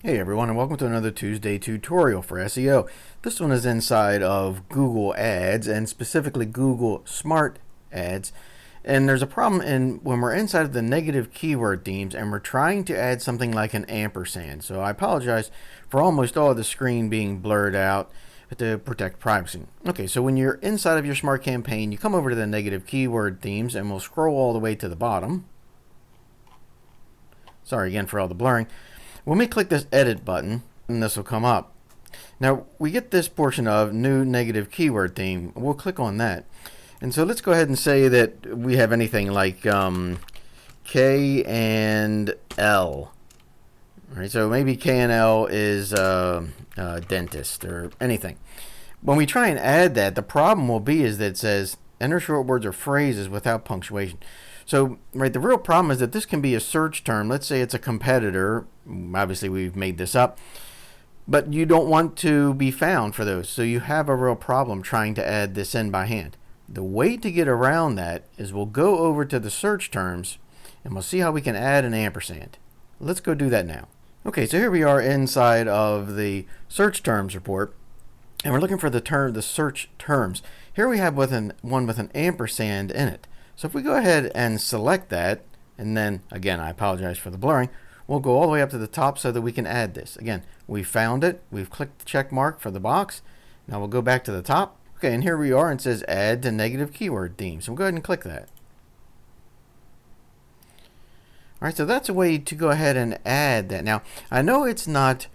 Hey everyone, and welcome to another Tuesday tutorial for SEO. This one is inside of Google Ads, and specifically Google Smart Ads. And there's a problem when we're inside of the negative keyword themes and we're trying to add something like an ampersand. So I apologize for almost all of the screen being blurred out to protect privacy. Okay, so when you're inside of your Smart campaign, you come over to the negative keyword themes and we'll scroll all the way to the bottom. Sorry again for all the blurring. When we click this edit button, and this will come up. Now we get this portion of new negative keyword theme. We'll click on that. And so let's go ahead and say that we have anything like K and L. Right, so maybe K and L is dentist or anything. When we try and add that, the problem will be is that it says enter short words or phrases without punctuation. So, right, the real problem is that this can be a search term. Let's say it's a competitor. Obviously, we've made this up. But you don't want to be found for those. So you have a real problem trying to add this in by hand. The way to get around that is we'll go over to the search terms and we'll see how we can add an ampersand. Let's go do that now. Okay, so here we are inside of the search terms report. And we're looking for the search terms. Here we have one with an ampersand in it. So if we go ahead and select that, and then, again, I apologize for the blurring, we'll go all the way up to the top so that we can add this. Again, we found it. We've clicked the check mark for the box. Now we'll go back to the top. Okay, and here we are, and it says add to negative keyword theme. So we'll go ahead and click that. All right, so that's a way to go ahead and add that. Now, I know it's not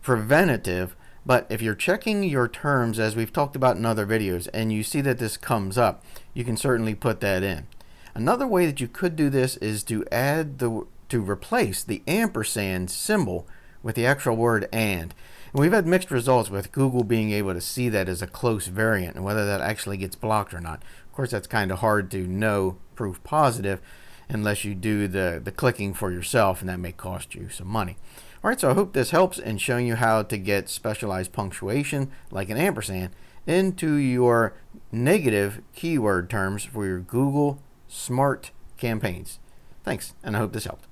preventative, but if you're checking your terms, as we've talked about in other videos, and you see that this comes up, you can certainly put that in. Another way that you could do this is to replace the ampersand symbol with the actual word and. We've had mixed results with Google being able to see that as a close variant and whether that actually gets blocked or not. Of course, that's kind of hard to know proof positive unless you do the clicking for yourself, and that may cost you some money. All right, so I hope this helps in showing you how to get specialized punctuation like an ampersand into your negative keyword terms for your Google Smart campaigns. Thanks, and I hope this helped.